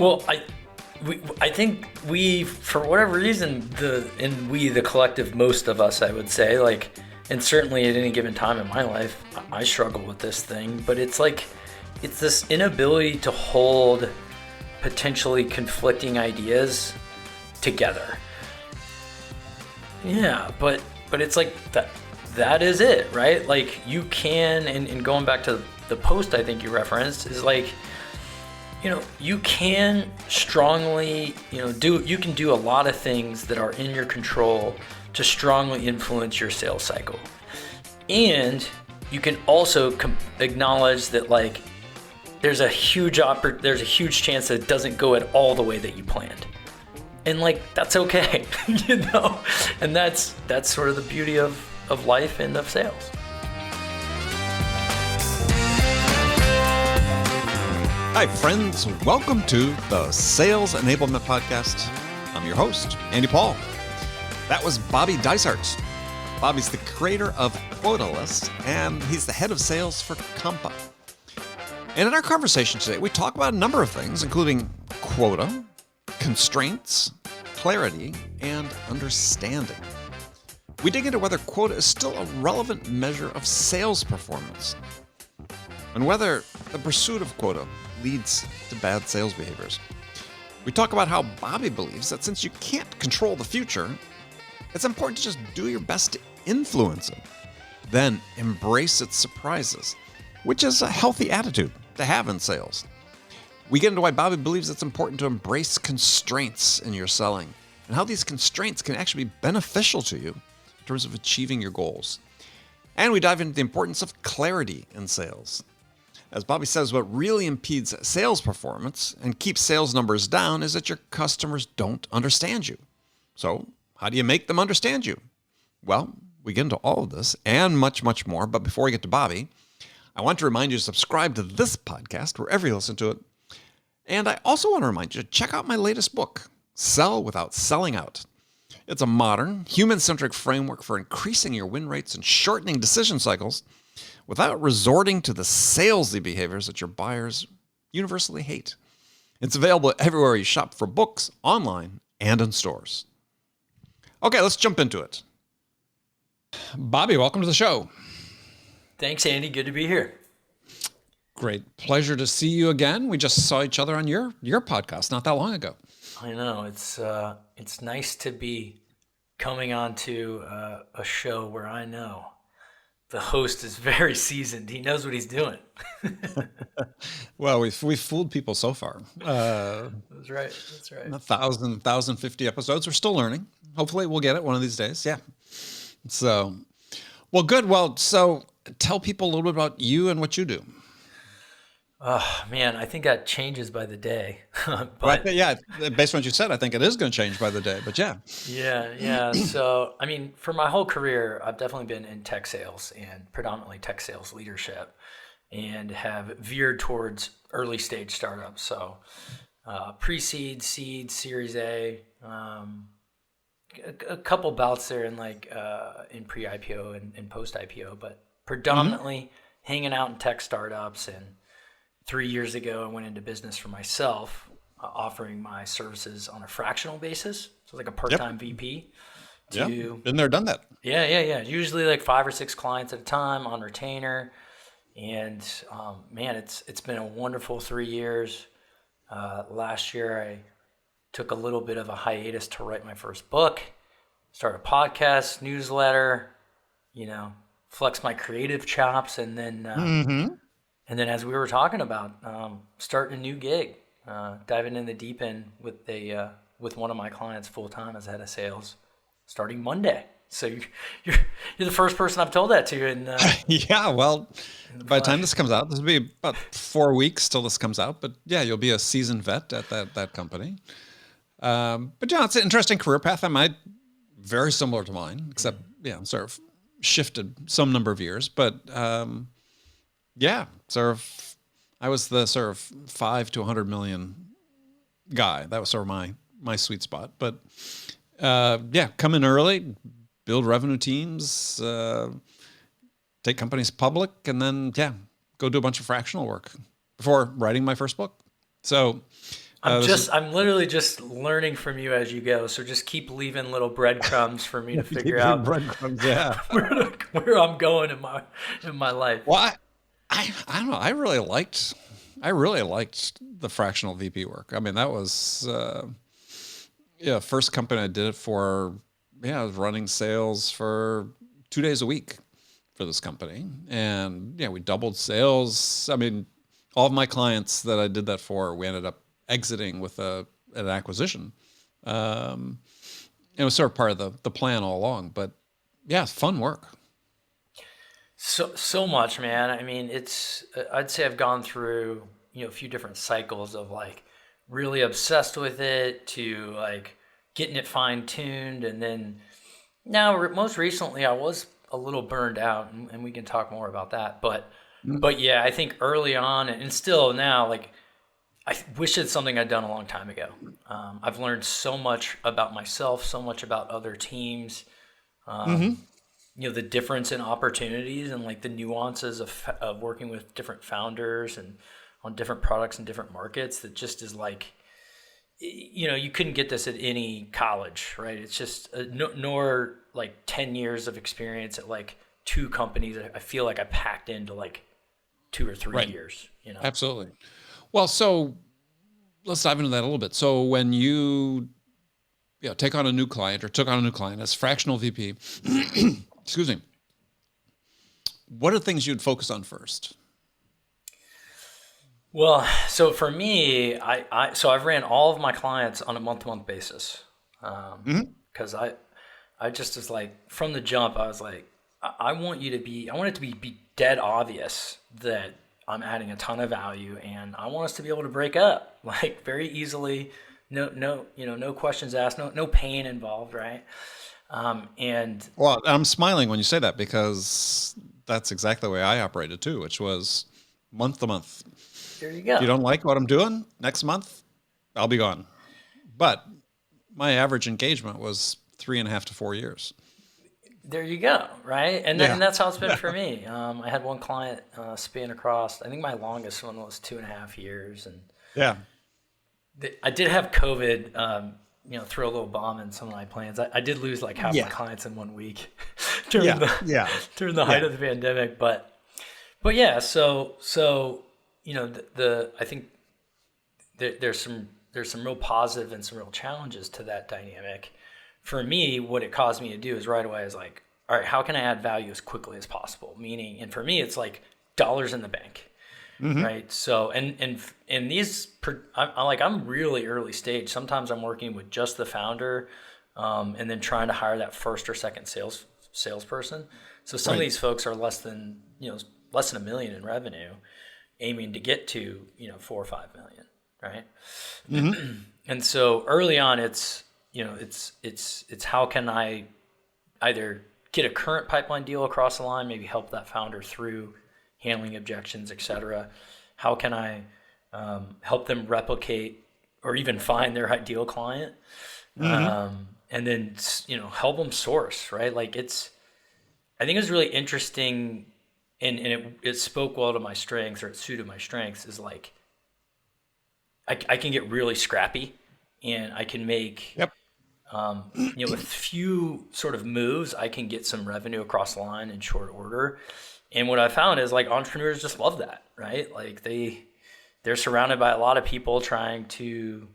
Well, I think we, for whatever reason, the collective, most of us, I would say, like, and certainly at any given time in my life, I struggle with this thing, but it's like, it's this inability to hold potentially conflicting ideas together. Yeah, but it's like that is it, right? Like you can, and going back to the post I think you referenced, is like, you can strongly, you can do a lot of things that are in your control to strongly influence your sales cycle. And you can also acknowledge that, like, there's a huge chance that it doesn't go at all the way that you planned. And like, that's okay, and that's sort of the beauty of life and of sales. Hi friends, welcome to the Sales Enablement Podcast. I'm your host, Andy Paul. That was Bobby Dysart. Bobby's the creator of Quotaless, and he's the head of sales for Compa. And in our conversation today, we talk about a number of things, including quota, constraints, clarity, and understanding. We dig into whether quota is still a relevant measure of sales performance, and whether the pursuit of quota leads to bad sales behaviors. We talk about how Bobby believes that since you can't control the future, it's important to just do your best to influence it, then embrace its surprises, which is a healthy attitude to have in sales. We get into why Bobby believes it's important to embrace constraints in your selling and how these constraints can actually be beneficial to you in terms of achieving your goals. And we dive into the importance of clarity in sales. As Bobby says, what really impedes sales performance and keeps sales numbers down is that your customers don't understand you. So how do you make them understand you? Well, we get into all of this and much, much more. But before we get to Bobby, I want to remind you to subscribe to this podcast wherever you listen to it. And I also want to remind you to check out my latest book, Sell Without Selling Out. It's a modern, human-centric framework for increasing your win rates and shortening decision cycles without resorting to the salesy behaviors that your buyers universally hate. It's available everywhere you shop for books, online, and in stores. Okay, let's jump into it. Bobby, welcome to the show. Thanks, Andy. Good to be here. Great pleasure to see you again. We just saw each other on your podcast not that long ago. I know. It's nice to be coming on to a show where I know the host is very seasoned. He knows what he's doing. Well, we've fooled people so far. That's right. 1,050 episodes. We're still learning. Hopefully we'll get it one of these days. Yeah. So, well, good. Well, so tell people a little bit about you and what you do. Oh, man, I think that changes by the day. But yeah, based on what you said, I think it is going to change by the day, but yeah. Yeah. So, I mean, for my whole career, I've definitely been in tech sales and predominantly tech sales leadership and have veered towards early stage startups. So, pre-seed, seed, Series A, a couple bouts there in in pre-IPO and post-IPO, but predominantly hanging out in tech startups. And 3 years ago, I went into business for myself, offering my services on a fractional basis. So like a part-time VP. Been there, done that. Yeah. Usually like 5 or 6 clients at a time on retainer. And man, it's been a wonderful 3 years. Last year, I took a little bit of a hiatus to write my first book, start a podcast, newsletter, flex my creative chops, and then as we were talking about, starting a new gig, diving in the deep end with one of my clients full time as head of sales, starting Monday. So you're the first person I've told that to. And yeah, well, by the time this comes out, this will be about 4 weeks till this comes out. But yeah, you'll be a seasoned vet at that company. But yeah, it's an interesting career path. Very similar to mine, except sort of shifted some number of years. But I was the sort of 5 to 100 million guy. That was sort of my sweet spot. But come in early, build revenue teams, take companies public, and then go do a bunch of fractional work before writing my first book. So I'm literally just learning from you as you go. So just keep leaving little breadcrumbs for me to figure Keep leaving out breadcrumbs, yeah. where I'm going in my life. Well, I don't know. I really liked the fractional VP work. I mean, that was first company I did it for. Yeah, I was running sales for 2 days a week for this company, and yeah, we doubled sales. I mean, all of my clients that I did that for, we ended up exiting with an acquisition. It was sort of part of the plan all along, but yeah, it's fun work. So much, man. I mean, I'd say I've gone through, a few different cycles of like really obsessed with it to like getting it fine tuned. And then now most recently I was a little burned out, and we can talk more about that. But yeah, I think early on and still now, like I wish it's something I'd done a long time ago. I've learned so much about myself, so much about other teams. The difference in opportunities and like the nuances of working with different founders and on different products and different markets that just is like, you couldn't get this at any college, right? It's just nor like 10 years of experience at like two companies. I feel like I packed into like 2 or 3 years, Absolutely. Well, so let's dive into that a little bit. So when you take on a new client or took on a new client as fractional VP, excuse me, what are things you'd focus on first? Well, so for me, I've ran all of my clients on a month-to-month basis, because I just was like from the jump, I was like, I want it to be dead obvious that I'm adding a ton of value, and I want us to be able to break up like very easily. No questions asked, no pain involved, right? Well, I'm smiling when you say that because that's exactly the way I operated too, which was month to month. There you go. If you don't like what I'm doing next month, I'll be gone. But my average engagement was 3.5 to 4 years. There you go, right? And that's how it's been for me. I had one client span across. I think my longest one was 2.5 years, and yeah, I did have COVID. Throw a little bomb in some of my plans. I did lose like half my clients in 1 week during the height of the pandemic. But yeah, so I think there's some real positive and some real challenges to that dynamic. For me, what it caused me to do is right away is like, all right, how can I add value as quickly as possible? Meaning, and for me, it's like dollars in the bank, right? So, and these, I'm really early stage. Sometimes I'm working with just the founder, and then trying to hire that first or second salesperson. So some of these folks are less than $1 million in revenue, aiming to get to 4 or 5 million, right? And so early on, it's how can I either get a current pipeline deal across the line, maybe help that founder through handling objections, et cetera. How can I help them replicate or even find their ideal client, and then help them source, right? Like I think it's really interesting, and it spoke well to my strengths, or it suited my strengths. Is like I can get really scrappy, and I can make with few sort of moves, I can get some revenue across the line in short order. And what I found is like entrepreneurs just love that, right? Like they're surrounded by a lot of people trying to,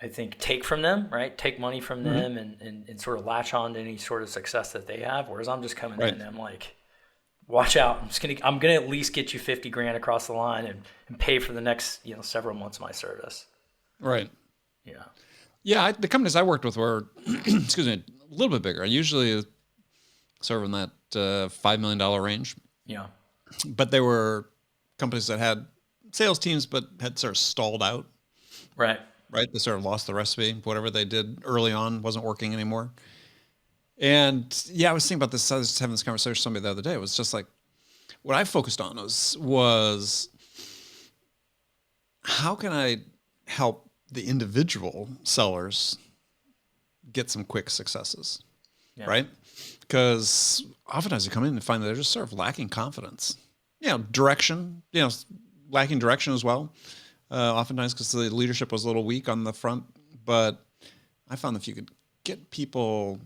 I think, take from them, right? Take money from them and sort of latch on to any sort of success that they have. Whereas I'm just coming in and I'm like, watch out. I'm gonna at least get you 50 grand across the line and pay for the next, several months of my service. Right. Yeah. Yeah. The companies I worked with were, excuse me, a little bit bigger. I usually sort of in that $5 million range. Yeah. But they were companies that had sales teams, but had sort of stalled out. Right. They sort of lost the recipe. Whatever they did early on wasn't working anymore. And yeah, I was thinking about this. I was having this conversation with somebody the other day. It was just like, what I focused on was how can I help the individual sellers get some quick successes, right? Because oftentimes you come in and find that they're just sort of lacking confidence, direction, lacking direction as well. oftentimes because the leadership was a little weak on the front. But I found if you could get people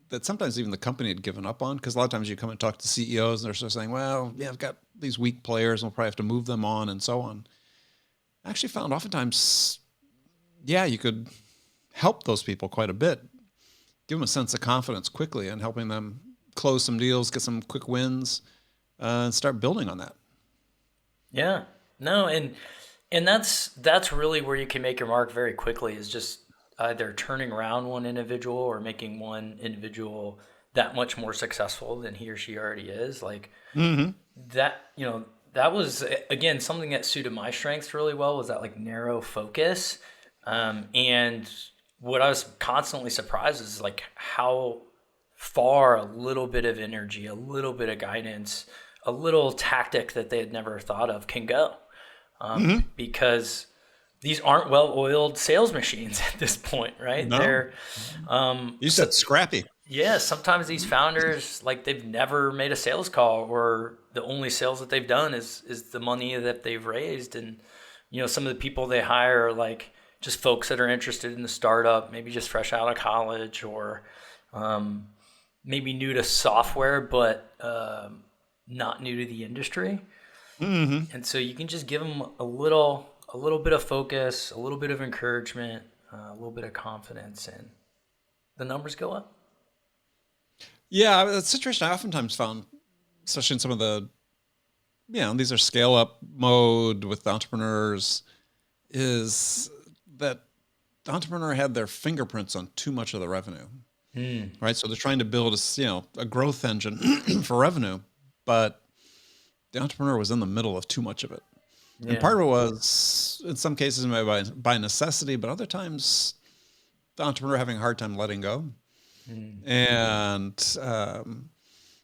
that sometimes even the company had given up on, because a lot of times you come and talk to CEOs and they're sort of saying, well, yeah, I've got these weak players and we'll probably have to move them on and so on. I actually found oftentimes, yeah, you could help those people quite a bit, give them a sense of confidence quickly and helping them close some deals, get some quick wins, and start building on that. Yeah, no, and that's really where you can make your mark very quickly, is just either turning around one individual or making one individual that much more successful than he or she already is. Like that, that was, again, something that suited my strengths really well, was that like narrow focus. And what I was constantly surprised is like how far a little bit of energy, a little bit of guidance, a little tactic that they had never thought of can go. Because these aren't well-oiled sales machines at this point, right? No. They're, you said scrappy. yeah, sometimes these founders, like, they've never made a sales call, or the only sales that they've done is the money that they've raised. And, some of the people they hire are like just folks that are interested in the startup, maybe just fresh out of college, or maybe new to software, but not new to the industry. And so you can just give them a little bit of focus, a little bit of encouragement, a little bit of confidence, and the numbers go up. Yeah, that's interesting. I oftentimes found, especially in some of the, these are scale up mode with entrepreneurs, is that the entrepreneur had their fingerprints on too much of the revenue, right? So they're trying to build a growth engine for revenue, but the entrepreneur was in the middle of too much of it. Yeah. And part of it was, in some cases, maybe by necessity, but other times the entrepreneur having a hard time letting go. And that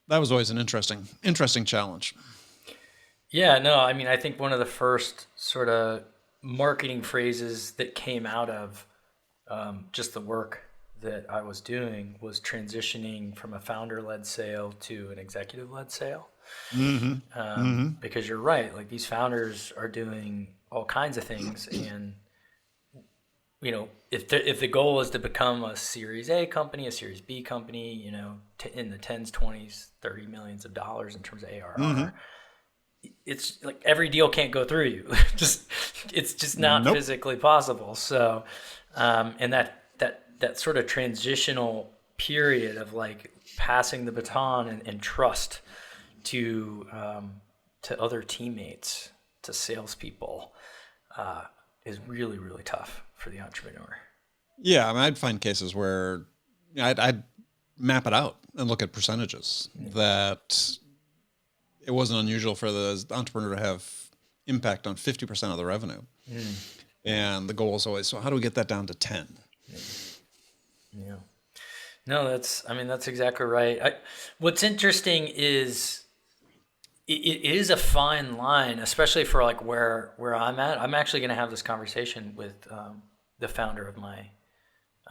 was always an interesting challenge. Yeah, no, I mean, I think one of the first sort of marketing phrases that came out of just the work that I was doing was transitioning from a founder-led sale to an executive-led sale. Because you're right, like, these founders are doing all kinds of things, and if the goal is to become a Series A company, a Series B company, in the 10s, 20s, 30 millions of dollars in terms of ARR, it's like every deal can't go through you. It's just not physically possible. So, and that sort of transitional period of like passing the baton and trust to other teammates, to salespeople, is really, really tough for the entrepreneur. Yeah, I mean, I'd find cases where I'd map it out and look at percentages that it wasn't unusual for the entrepreneur to have impact on 50% of the revenue. And the goal is always, so how do we get that down to 10? Yeah. No, that's exactly right. What's interesting is it is a fine line, especially for like where I'm at. I'm actually going to have this conversation with the founder of my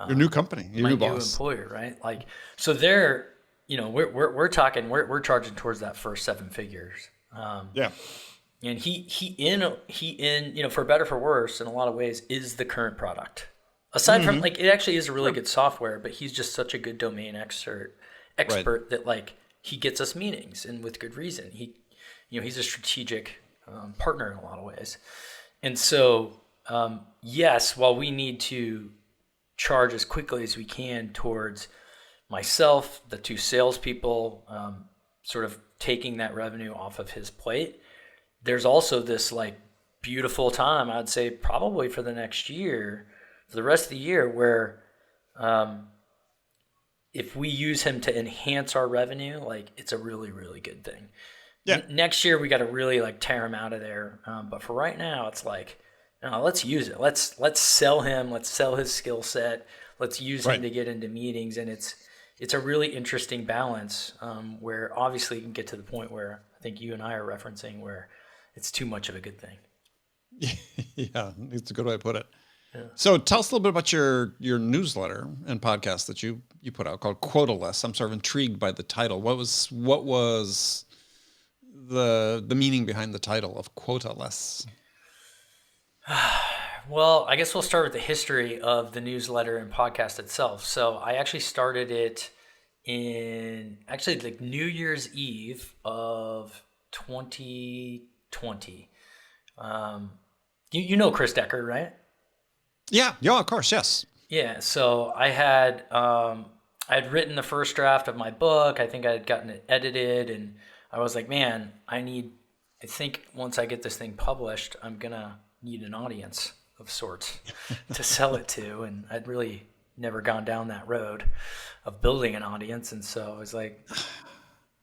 your new company, your new boss, new employer, right? Like, so they're, we're talking, we're charging towards that first 7 figures. Yeah. And he in for better for worse, in a lot of ways, is the current product. Aside from, like, it actually is a really good software, but he's just such a good domain expert right. that, like, he gets us meetings, and with good reason. He's a strategic partner in a lot of ways. And so, yes, while we need to charge as quickly as we can towards myself, the 2 salespeople, sort of taking that revenue off of his plate, there's also this, like, beautiful time, I'd say probably for the next year, for the rest of the year, where if we use him to enhance our revenue, like, it's a really, really good thing. Yeah. Next year we got to really, like, tear him out of there. But for right now, it's like, no, let's use it. Let's sell him. Let's sell his skill set. Let's use him to get into meetings. And it's a really interesting balance where obviously you can get to the point where I think you and I are referencing where it's too much of a good thing. Yeah, it's a good way to put it. Yeah. So tell us a little bit about your newsletter and podcast that you put out called Quotaless. I'm sort of intrigued by the title. What was the meaning behind the title of Quotaless? Well, I guess we'll start with the history of the newsletter and podcast itself. So I actually started it in actually like New Year's Eve of 2020. Um, you know Chris Decker, right? Yeah, yeah, of course, yes. Yeah. So I had written the first draft of my book. I think I had gotten it edited, and I was like, man, I think once I get this thing published, I'm gonna need an audience of sorts to sell it to, and I'd really never gone down that road of building an audience, and so I was like,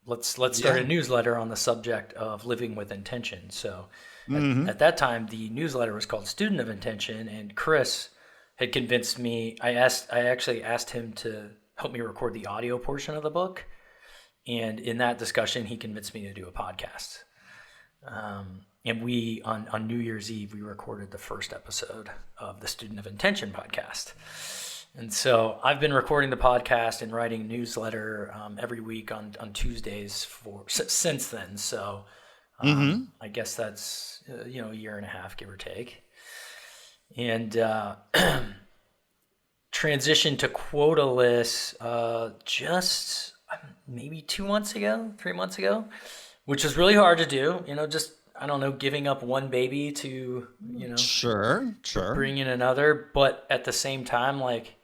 let's start a newsletter on the subject of living with intention. So at that time, the newsletter was called Student of Intention, and Chris had convinced me. I actually asked him to help me record the audio portion of the book, and in that discussion, he convinced me to do a podcast. And we, on New Year's Eve, we recorded the first episode of the Student of Intention podcast. And so I've been recording the podcast and writing a newsletter every week on Tuesdays since then. So I guess that's, a year and a half, give or take. And transitioned to Quotaless just maybe 3 months ago, which was really hard to do. Just, I don't know, giving up one baby to, Sure. bring in another. But at the same time, like,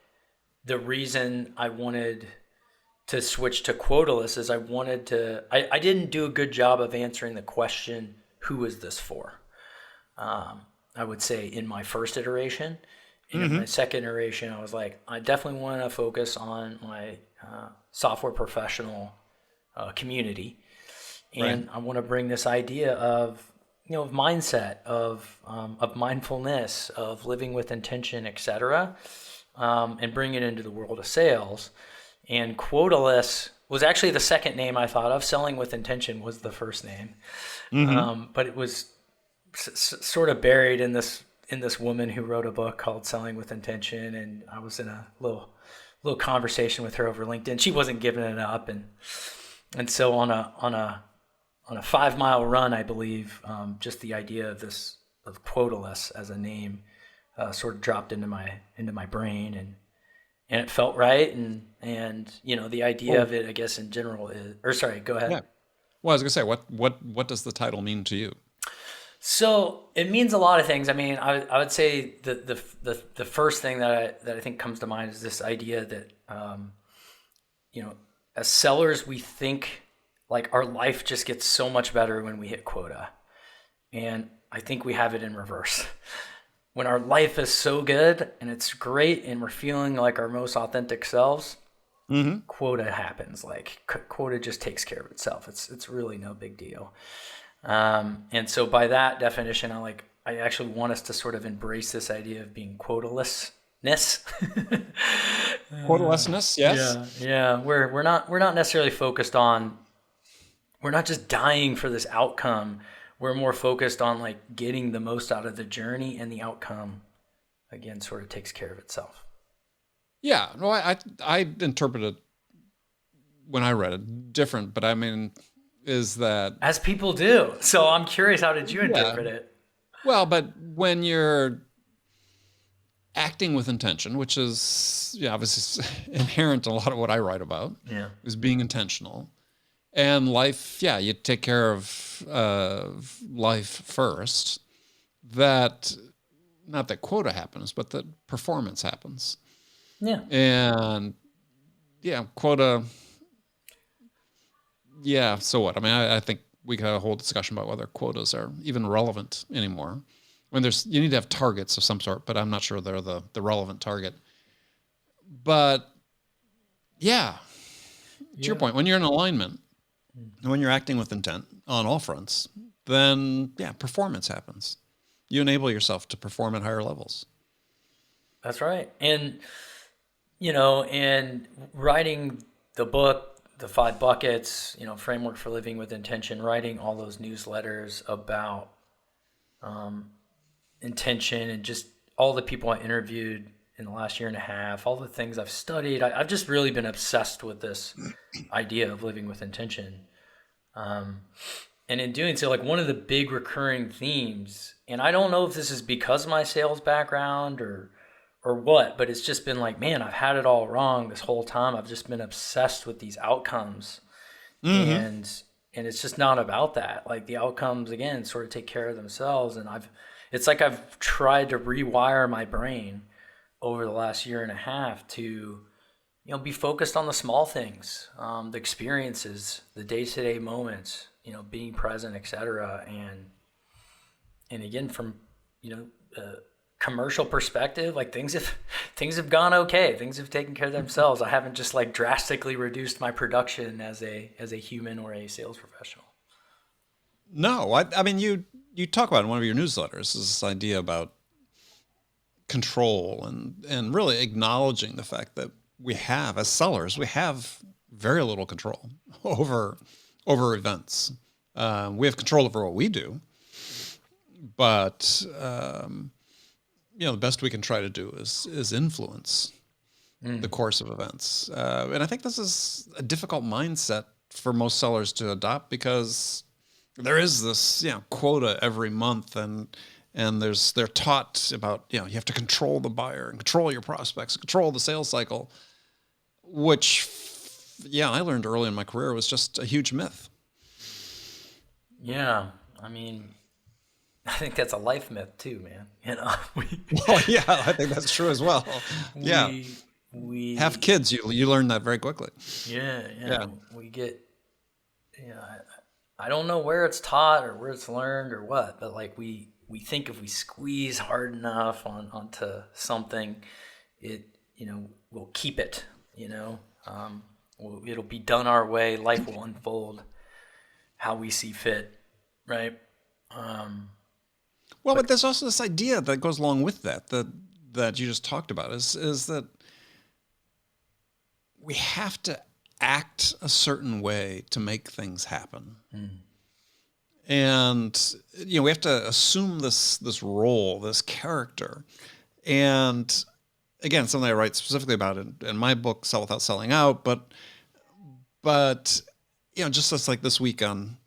the reason I wanted to switch to Quotaless is I didn't do a good job of answering the question, who is this for? I would say in my first iteration. And in my second iteration, I was like, I definitely want to focus on my software professional community. And I want to bring this idea of, of mindset, of mindfulness, of living with intention, etc., and bring it into the world of sales. And Quotaless was actually the second name I thought of. Selling with Intention was the first name, but it was sort of buried in this woman who wrote a book called Selling with Intention, and I was in a little conversation with her over LinkedIn. She wasn't giving it up, and so on a 5-mile run, I believe, just the idea of Quotaless as a name sort of dropped into my brain, and it felt right, and the idea of it, I guess, in general is, or sorry, go ahead. Yeah. Well, I was gonna say, what does the title mean to you? So it means a lot of things. I mean, I would say the first thing that I think comes to mind is this idea that as sellers, we think like our life just gets so much better when we hit quota, and I think we have it in reverse. When our life is so good and it's great and we're feeling like our most authentic selves, quota happens. Like quota just takes care of itself. It's really no big deal. And so by that definition, I actually want us to sort of embrace this idea of being quotalessness. Quotalessness, yes. Yeah. We're not necessarily focused on. We're not just dying for this outcome. We're more focused on like getting the most out of the journey, and the outcome, again, sort of takes care of itself. Yeah. No, I interpreted when I read it different, but I mean, is that as people do. So I'm curious, how did you interpret it? Well, but when you're acting with intention, which is obviously inherent in a lot of what I write about, is being intentional. And life, you take care of life first. That, not that quota happens, but that performance happens. Yeah. And quota. Yeah. So what? I mean, I think we could have a whole discussion about whether quotas are even relevant anymore. I mean, you need to have targets of some sort, but I'm not sure they're the relevant target. But to your point, when you're in alignment, and when you're acting with intent on all fronts, then performance happens. You enable yourself to perform at higher levels. That's right. And, and writing the book, the 5 buckets, framework for living with intention, writing all those newsletters about intention, and just all the people I interviewed in the last year and a half, all the things I've studied. I've just really been obsessed with this idea of living with intention. And in doing so, like one of the big recurring themes, and I don't know if this is because of my sales background or what, but it's just been like, man, I've had it all wrong this whole time. I've just been obsessed with these outcomes, Mm-hmm. and it's just not about that. Like the outcomes again sort of take care of themselves, and it's like I've tried to rewire my brain over the last year and a half to be focused on the small things, the experiences, the day-to-day moments, being present, etc. And again, from a commercial perspective, like things have gone okay. Things have taken care of themselves. I haven't just like drastically reduced my production as a human or a sales professional. No, I mean, you talk about in one of your newsletters this idea about control and really acknowledging the fact that we have, as sellers, we have very little control over events. We have control over what we do, but the best we can try to do is influence the course of events. And I think this is a difficult mindset for most sellers to adopt because there is this quota every month, and they're taught about you have to control the buyer and control your prospects, control the sales cycle, which I learned early in my career was just a huge myth. Yeah, I mean, I think that's a life myth too, man. Well, yeah, I think that's true as well. Yeah, we we have kids, you learn that very quickly. yeah, Yeah. we get I don't know where it's taught or where it's learned or what, but like we think if we squeeze hard enough onto something, it we'll keep it. It'll be done our way. Life will unfold how we see fit, right? Well, but there's also this idea that goes along with that you just talked about is that we have to act a certain way to make things happen. And we have to assume this role, this character. And again, something I write specifically about in my book, Sell Without Selling Out, but just as like this week on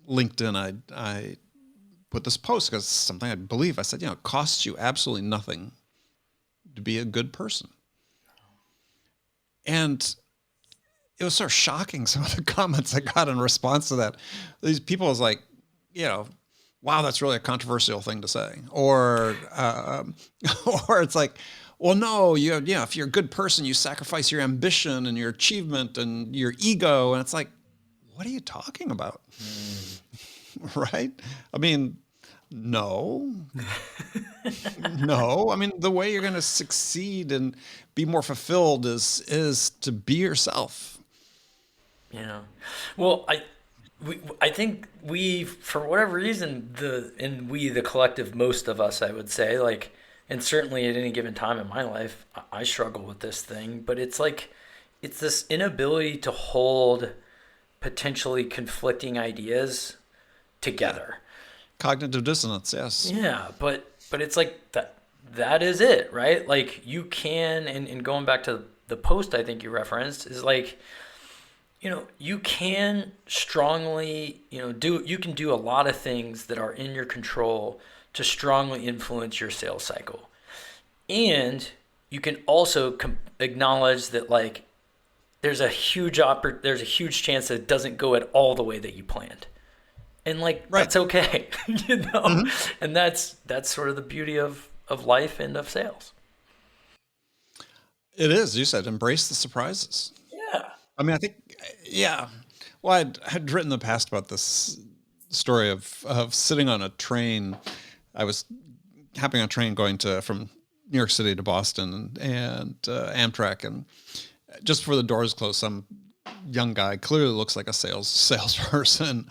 LinkedIn, I put this post because something I believe. I said, it costs you absolutely nothing to be a good person. And it was sort of shocking, some of the comments I got in response to that. These people was like, wow, that's really a controversial thing to say. Or or it's like, well, no, if you're a good person, you sacrifice your ambition and your achievement and your ego. And it's like, what are you talking about? Right? I mean, no. No. I mean, the way you're going to succeed and be more fulfilled is to be yourself. Well, I think for whatever reason, the collective, most of us, I would say, like, and certainly at any given time in my life, I struggle with this thing, but it's like, it's this inability to hold potentially conflicting ideas together. Cognitive dissonance, yes. Yeah, but it's like that is it, right? Like you can, and going back to the post I think you referenced, is like, you can strongly, you can do a lot of things that are in your control to strongly influence your sales cycle. And you can also acknowledge that like there's a huge chance that it doesn't go at all the way that you planned. And like That's okay, Mm-hmm. And that's sort of the beauty of life and of sales. It is. You said embrace the surprises. Yeah. I mean, I think, yeah. Well, I'd written in the past about this story of sitting on a train. I was hopping on a train going from New York City to Boston and Amtrak, and just before the doors closed, some young guy clearly looks like a salesperson.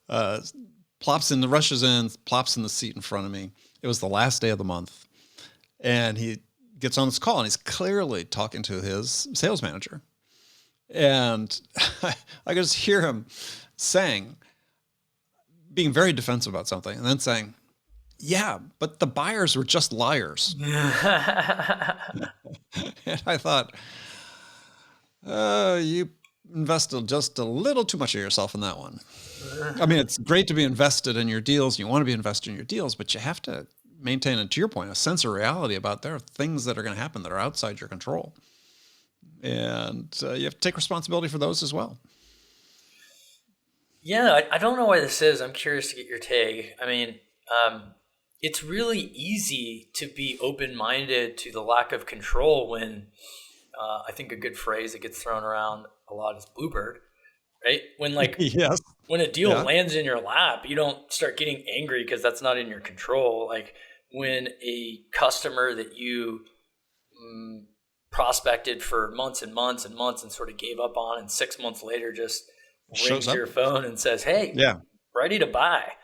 Rushes in, plops in the seat in front of me. It was the last day of the month, and he gets on this call, and he's clearly talking to his sales manager. And I could just hear him being very defensive about something, and then saying, yeah, but the buyers were just liars. And I thought, you invested just a little too much of yourself in that one. I mean, it's great to be invested in your deals. You want to be invested in your deals, but you have to maintain, and to your point, a sense of reality about there are things that are going to happen that are outside your control. And you have to take responsibility for those as well. Yeah, I don't know why this is. I'm curious to get your take. I mean, it's really easy to be open-minded to the lack of control when I think a good phrase that gets thrown around a lot is bluebird, right? When Yes. when a deal Yeah. lands in your lap, you don't start getting angry because that's not in your control. Like when a customer that you prospected for months and months and months and sort of gave up on, and 6 months later just Shows rings up. your phone and says, "Hey, Yeah. ready to buy."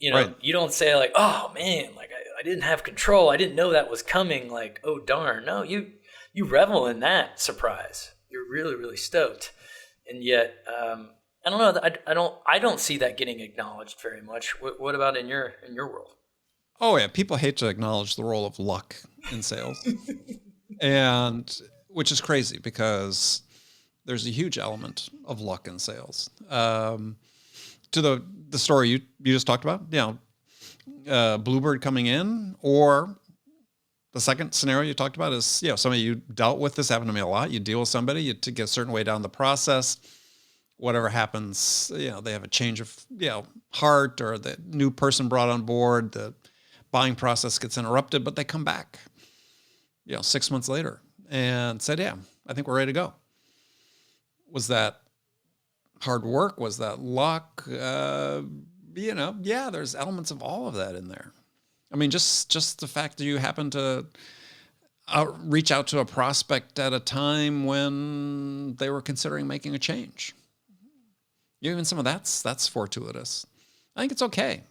Right. You don't say like, "Oh man, like I didn't have control. I didn't know that was coming." Like, "Oh darn." No, you revel in that surprise. You're really, really stoked. And yet, I don't know. I don't see that getting acknowledged very much. What about in your world? Oh yeah. People hate to acknowledge the role of luck in sales. And which is crazy because there's a huge element of luck in sales. To the story you just talked about, bluebird coming in, or the second scenario you talked about is, somebody you dealt with. This happened to me a lot. You deal with somebody to get a certain way down the process. Whatever happens, they have a change of, heart, or the new person brought on board, the buying process gets interrupted, but they come back, 6 months later and said, "Yeah, I think we're ready to go." Was that hard work? Was that luck? There's elements of all of that in there. I mean, just the fact that you happen to reach out to a prospect at a time when they were considering making a change. Even some of that's fortuitous. I think it's okay.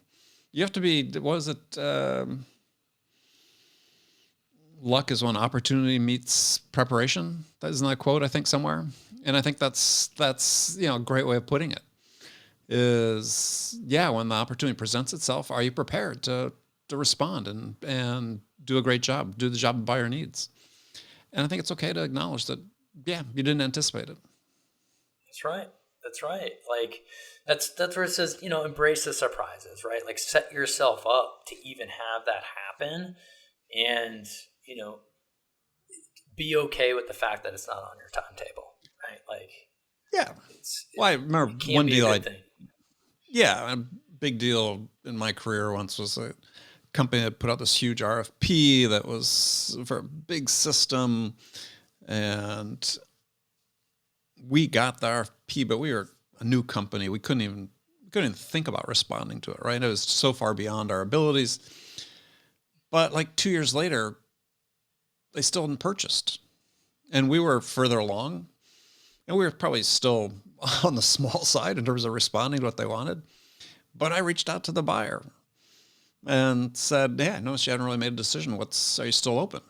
You have to be, what is it? Luck is when opportunity meets preparation. Isn't that a quote, I think, somewhere? And I think that's a great way of putting it. Is when the opportunity presents itself, are you prepared to respond and do a great job, do the job the buyer needs? And I think it's okay to acknowledge that, you didn't anticipate it. That's right. Like that's where it says, embrace the surprises, right? Like set yourself up to even have that happen, and be okay with the fact that it's not on your timetable, right? Like, Well, I remember it can one be deal a good thing. a big deal in my career once was a company that put out this huge RFP that was for a big system, and we got the RFP, but we were a new company. We couldn't even think about responding to it, right? It was so far beyond our abilities. But like 2 years later, they still hadn't purchased. And we were further along. And we were probably still on the small side in terms of responding to what they wanted. But I reached out to the buyer and said, "Yeah, I noticed you hadn't really made a decision. Are you still open?"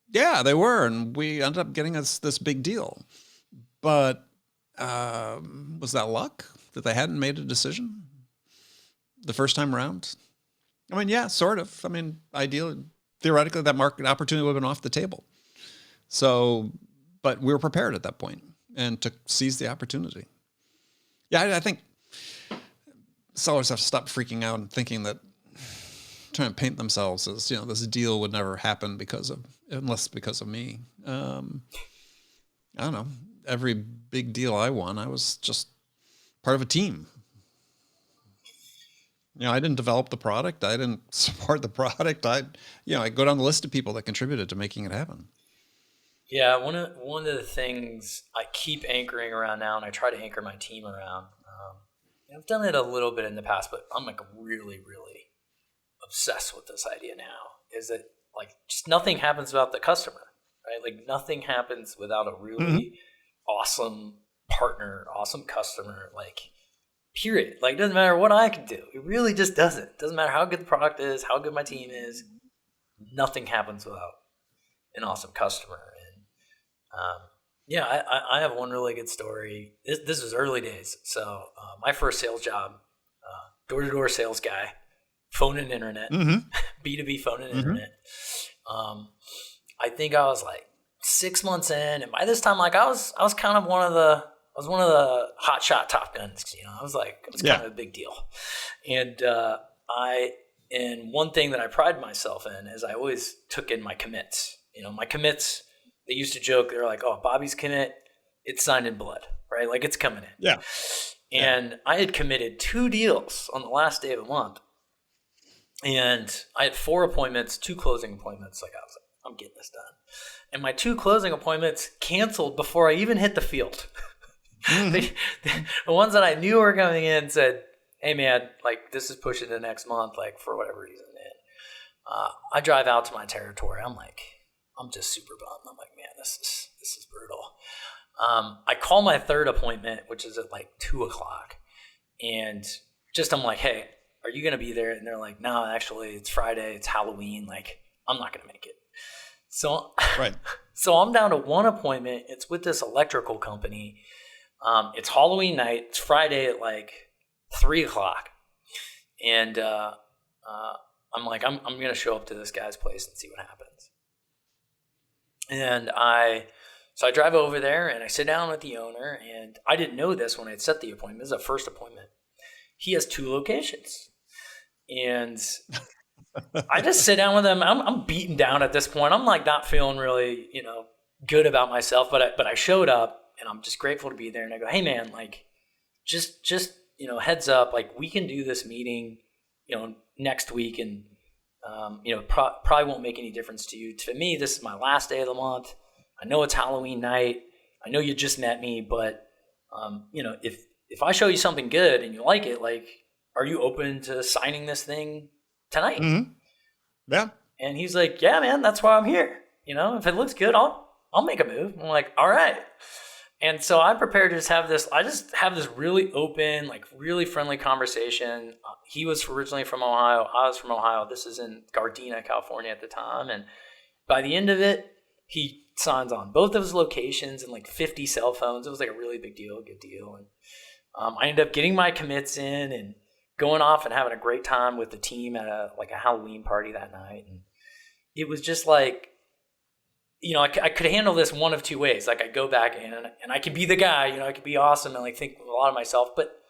Yeah, they were. And we ended up getting us this big deal. But was that luck that they hadn't made a decision the first time around? I mean, yeah, sort of. I mean, ideally, theoretically, that market opportunity would have been off the table. So, but we were prepared at that point and to seize the opportunity. Yeah, I think sellers have to stop freaking out and thinking that, trying to paint themselves as, this deal would never happen because of me. I don't know. Every big deal I won, I was just part of a team. I didn't develop the product. I didn't support the product. I go down the list of people that contributed to making it happen. Yeah, one of the things I keep anchoring around now, and I try to anchor my team around. I've done it a little bit in the past, but I'm like really, really obsessed with this idea now. Is that like just nothing happens without the customer, right? Like nothing happens without a really awesome partner, awesome customer. Like, period. Like, it doesn't matter what I can do. It really just doesn't. It doesn't matter how good the product is, how good my team is. Nothing happens without an awesome customer. And I have one really good story. This was early days. So my first sales job, door-to-door sales guy, phone and internet, B2B phone and internet. I think I was like 6 months in, and by this time, like I was kind of one of the hotshot Top Guns. I was kind of a big deal, and and one thing that I pride myself in is I always took in my commits. My commits. They used to joke. They're like, "Oh, Bobby's commit, it's signed in blood, right? Like it's coming in." Yeah. And I had committed 2 deals on the last day of the month, and I had 4 appointments, 2 closing appointments. Like I was like, I'm getting this done. And my 2 closing appointments canceled before I even hit the field. The ones that I knew were coming in said, "Hey man, like this is pushing to next month, like for whatever reason." And I drive out to my territory. I'm just super bummed. I'm like, man, this is brutal. I call my 3rd appointment, which is at like 2:00, and I'm like, "Hey, are you gonna be there?" And they're like, "No, actually, it's Friday. It's Halloween. Like, I'm not gonna make it." So, right. So I'm down to 1 appointment. It's with this electrical company. It's Halloween night. It's Friday at like 3:00, and I'm like, I'm gonna show up to this guy's place and see what happens. And I drive over there and I sit down with the owner, and I didn't know this when I had set the appointment. This is a first appointment. He has 2 locations, and I just sit down with him. I'm beaten down at this point. I'm like not feeling really, good about myself, but I showed up and I'm just grateful to be there. And I go, "Hey man, like just heads up, like we can do this meeting, next week, and probably won't make any difference to you. To me, this is my last day of the month. I know it's Halloween night. I know you just met me, but if I show you something good and you like it, like, are you open to signing this thing tonight?" Mm-hmm. Yeah. And he's like, "Yeah, man, that's why I'm here. If it looks good, I'll make a move." I'm like, "All right." And so I prepared to I just have this really open, like really friendly conversation. He was originally from Ohio. I was from Ohio. This is in Gardena, California at the time. And by the end of it, he signs on both of his locations and like 50 cell phones. It was like a really big deal, good deal. And I ended up getting my commits in and going off and having a great time with the team at a Halloween party that night. And it was just like, I could handle this one of 2 ways. Like I go back in and I could be the guy, I could be awesome and like think a lot of myself. But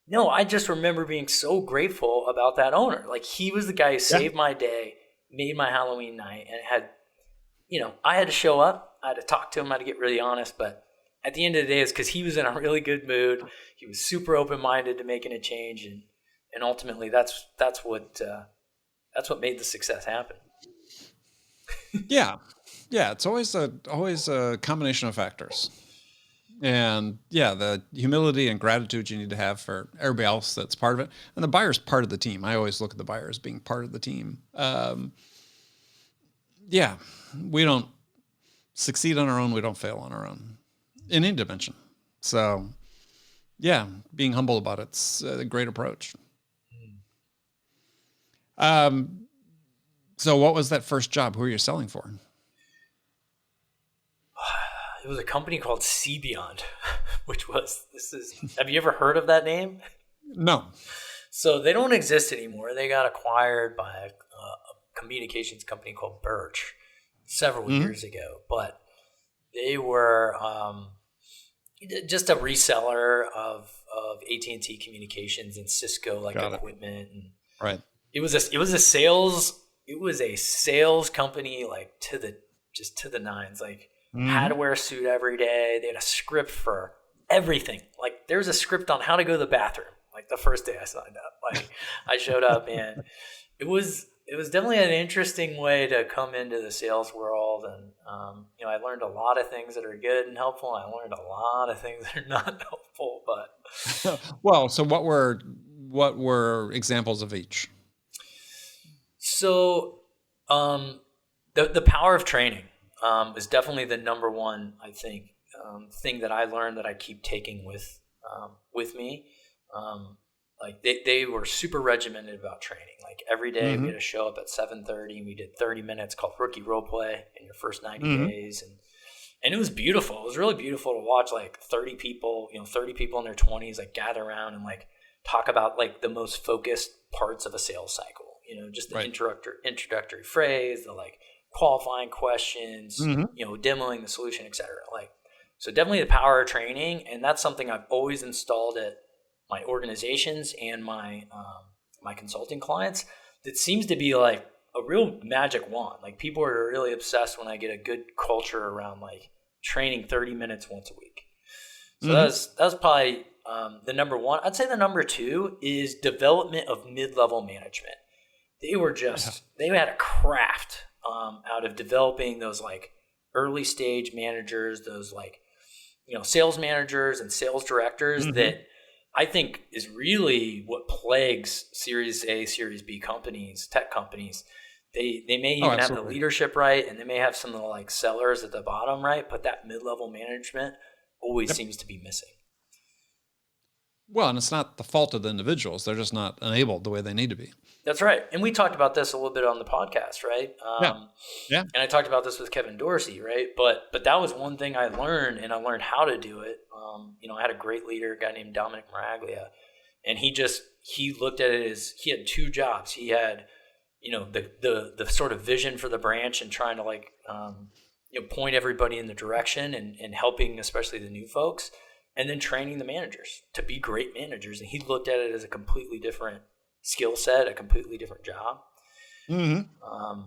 no, I just remember being so grateful about that owner. Like he was the guy who saved my day, made my Halloween night, and had, I had to show up. I had to talk to him. I had to get really honest. But at the end of the day, it's because he was in a really good mood. He was super open-minded to making a change. And ultimately that's what made the success happen. Yeah. Yeah, it's always a combination of factors. And yeah, the humility and gratitude you need to have for everybody else that's part of it. And the buyer's part of the team. I always look at the buyer as being part of the team. Yeah, we don't succeed on our own. We don't fail on our own in any dimension. So yeah, being humble about it's a great approach. So what was that first job? Who were you selling for? It was a company called CBeyond, have you ever heard of that name? No. So they don't exist anymore. They got acquired by a communications company called Birch several years ago, but they were just a reseller of AT&T communications and Cisco equipment. And right. It was a sales company, like to the nines, like had to wear a suit every day. They had a script for everything. Like there's a script on how to go to the bathroom. Like the first day I signed up, like I showed up, and it was definitely an interesting way to come into the sales world. And I learned a lot of things that are good and helpful. I learned a lot of things that are not helpful, but well, so what were examples of each? So the power of training is definitely the number one, I think, thing that I learned that I keep taking with me. Like they were super regimented about training. Like every day we had to show up at 7:30, and we did 30 minutes called rookie role play in your first 90 days. And it was beautiful. It was really beautiful to watch like 30 people in their 20s, like gather around and like talk about like the most focused parts of a sales cycle. Just the introductory phrase, the like qualifying questions, Mm-hmm. demoing the solution, etc. Like, so definitely the power of training, and that's something I've always installed at my organizations and my my consulting clients. That seems to be like a real magic wand. Like, people are really obsessed when I get a good culture around like training 30 minutes once a week. So Mm-hmm. that was probably the number one. I'd say the number two is development of mid-level management. They were just, they had a craft out of developing those like early stage managers, those like, sales managers and sales directors Mm-hmm. that I think is really what plagues Series A, Series B companies, tech companies. They may Oh, even have the absolutely. leadership right, and they may have some of the like sellers at the bottom right, but that mid-level management always Yep. seems to be missing. Well, and it's not the fault of the individuals. They're just not enabled the way they need to be. That's right. And we talked about this a little bit on the podcast, right? Yeah. Yeah. And I talked about this with Kevin Dorsey, right? But that was one thing I learned, and I learned how to do it. I had a great leader, a guy named Dominic Maraglia, and he looked at it as he had two jobs. He had, the sort of vision for the branch and trying to like, point everybody in the direction and helping, especially the new folks, and then training the managers to be great managers. And he looked at it as a completely different skill set, a completely different job. Mm-hmm.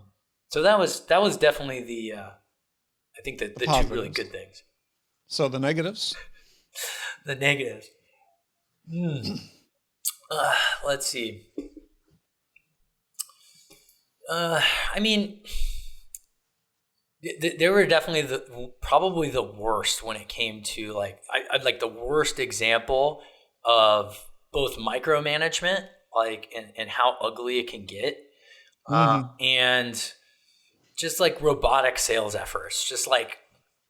So that was definitely I think the two positives. really good things. So the negatives? The negatives. Let's see. I mean, they were definitely probably the worst when it came to like, I'd like the worst example of both micromanagement, like, and how ugly it can get. Mm-hmm. And just like robotic sales efforts, just like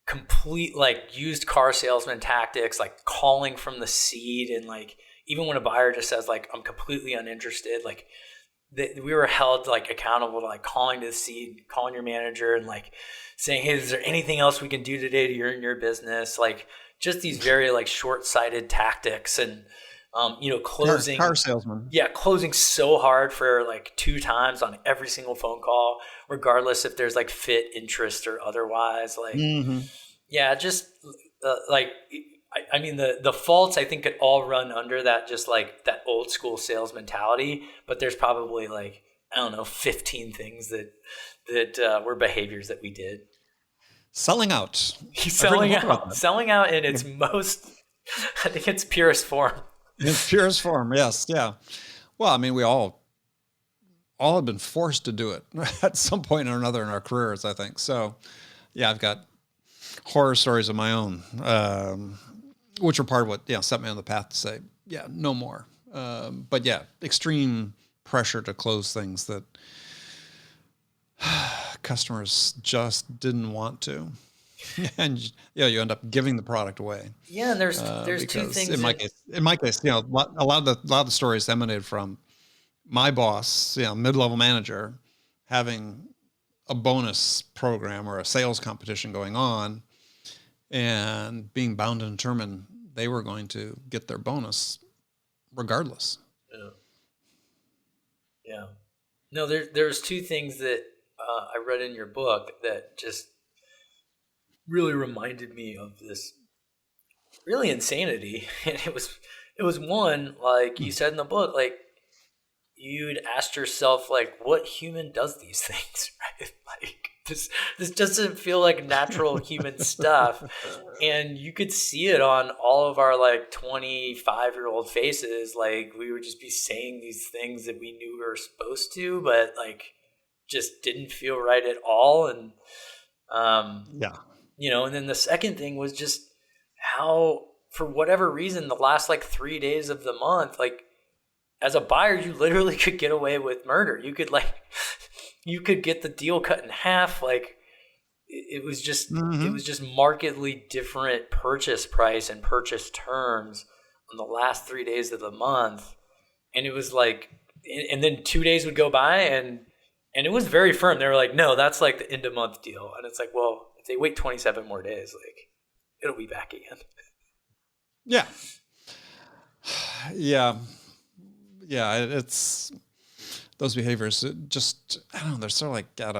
complete like used car salesman tactics, like calling from the seat. And like, even when a buyer just says like, I'm completely uninterested, like we were held like accountable to like calling to the seat, calling your manager and like saying, hey, is there anything else we can do today to earn your business? Like, just these very like short-sighted tactics and closing Car salesman. Yeah, closing so hard for like 2 times on every single phone call, regardless if there's like fit, interest, or otherwise. Like, Mm-hmm. yeah, just like, I mean, the faults I think could all run under that, just like that old school sales mentality. But there's probably like, I don't know, 15 things that were behaviors that we did. Selling out. Selling out in its most, I think its purest form. In its purest form, yes, yeah. Well, I mean, we all have been forced to do it at some point or another in our careers, I think. So, yeah, I've got horror stories of my own, which are part of what set me on the path to say, yeah, no more. But yeah, extreme pressure to close things that customers just didn't want to. And you end up giving the product away. Yeah, and there's two things. In my case, a lot of the stories emanated from my boss, mid-level manager, having a bonus program or a sales competition going on, and being bound and determined they were going to get their bonus regardless. Yeah. No, there's two things that I read in your book that just really reminded me of this really insanity. And it was one, like you said in the book, like you'd asked yourself, like, what human does these things, right? Like this doesn't feel like natural human stuff. And you could see it on all of our like 25-year-old faces. Like, we would just be saying these things that we knew we were supposed to, but like just didn't feel right at all. And and then the second thing was just how, for whatever reason, the last like 3 days of the month, like as a buyer, you literally could get away with murder. You could get the deal cut in half. Like it was just markedly different purchase price and purchase terms on the last 3 days of the month. And it was like, and then 2 days would go by and it was very firm. They were like, no, that's like the end of month deal. And it's like, well, if they wait 27 more days, like it'll be back again. Yeah. Yeah. Yeah. It's those behaviors. Just, I don't know. They're sort of like at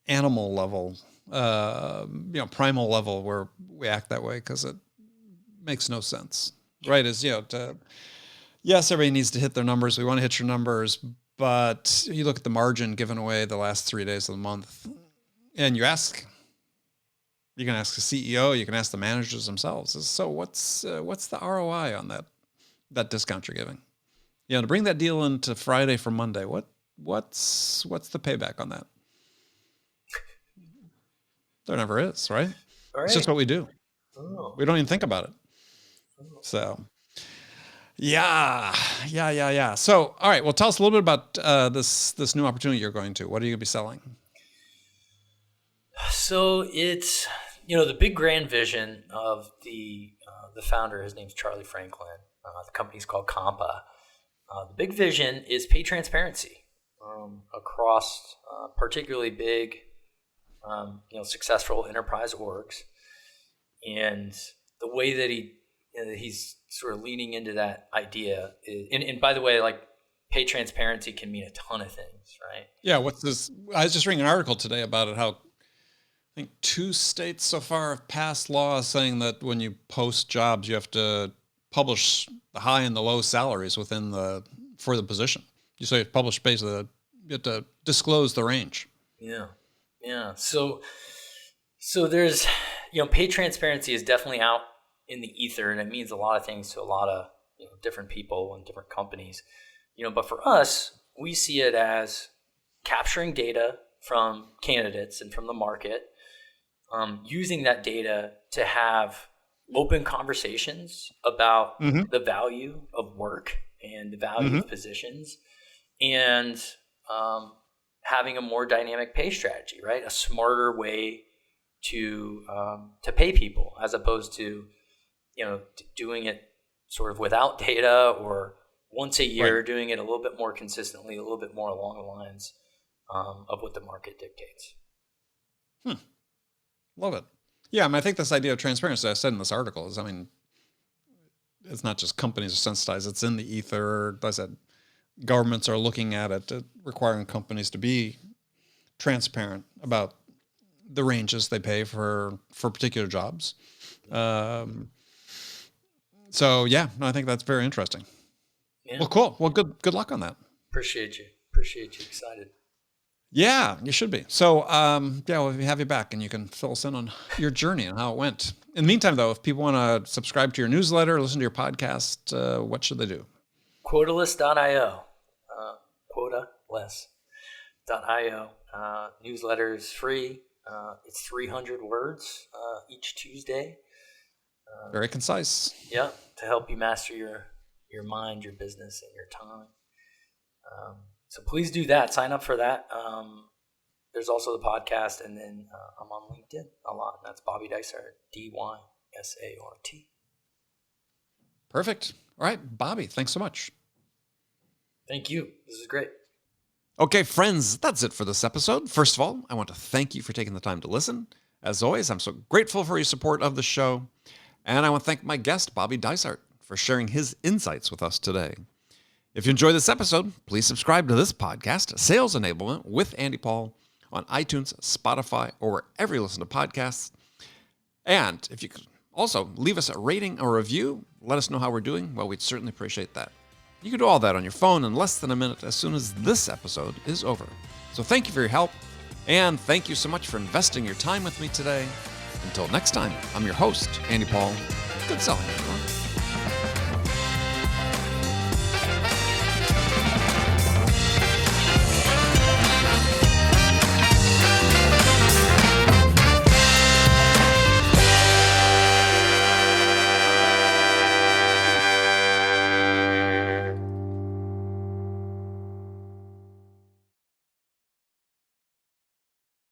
animal level, primal level where we act that way because it makes no sense, right? Yes, everybody needs to hit their numbers. We want to hit your numbers, but you look at the margin given away the last 3 days of the month, and you can ask the CEO, you can ask the managers themselves. So what's the ROI on that discount you're giving? To bring that deal into Friday for Monday, what's the payback on that? There never is, right? All right. It's just what we do. Oh. We don't even think about it. So, yeah. So, all right. Well, tell us a little bit about this new opportunity you're going to. What are you going to be selling? So it's, the big grand vision of the founder, his name's Charlie Franklin. The company's called Compa. The big vision is pay transparency across particularly big, successful enterprise orgs. And the way that he's sort of leaning into that idea is, and by the way, like, pay transparency can mean a ton of things, right? Yeah. What's this? I was just reading an article today about it, how I think 2 states so far have passed laws saying that when you post jobs, you have to publish the high and the low salaries for the position. You say publish basically, you have to disclose the range. Yeah. So there's, pay transparency is definitely out in the ether, and it means a lot of things to a lot of different people and different companies. But for us, we see it as capturing data from candidates and from the market, using that data to have open conversations about the value of work and the value of positions, and having a more dynamic pay strategy, right? A smarter way to pay people, as opposed to doing it sort of without data, or once a year, right, doing it a little bit more consistently, a little bit more along the lines of what the market dictates. Love it. Yeah, I think this idea of transparency, I said in this article, is, it's not just companies are sensitized, it's in the ether. As I said, governments are looking at it, requiring companies to be transparent about the ranges they pay for particular jobs. So yeah, no, I think that's very interesting. Yeah. Well, cool. Well, good luck on that. Appreciate you. Excited. Yeah, you should be. So, we'll have you back and you can fill us in on your journey and how it went. In the meantime, though, if people want to subscribe to your newsletter, listen to your podcast, what should they do? Quotaless.io. Quotaless.io. Newsletter is free. It's 300 words each Tuesday. Very concise. Yeah, to help you master your mind, your business, and your time. So please do that. Sign up for that. There's also the podcast, and then I'm on LinkedIn a lot. That's Bobby Dysart, Dysart. Perfect. All right, Bobby, thanks so much. Thank you. This is great. Okay, friends, that's it for this episode. First of all, I want to thank you for taking the time to listen. As always, I'm so grateful for your support of the show. And I want to thank my guest, Bobby Dysart, for sharing his insights with us today. If you enjoyed this episode, please subscribe to this podcast, Sales Enablement with Andy Paul, on iTunes, Spotify, or wherever you listen to podcasts. And if you could also leave us a rating or review, let us know how we're doing, well, we'd certainly appreciate that. You can do all that on your phone in less than a minute as soon as this episode is over. So thank you for your help, and thank you so much for investing your time with me today. Until next time, I'm your host, Andy Paul. Good selling, everyone.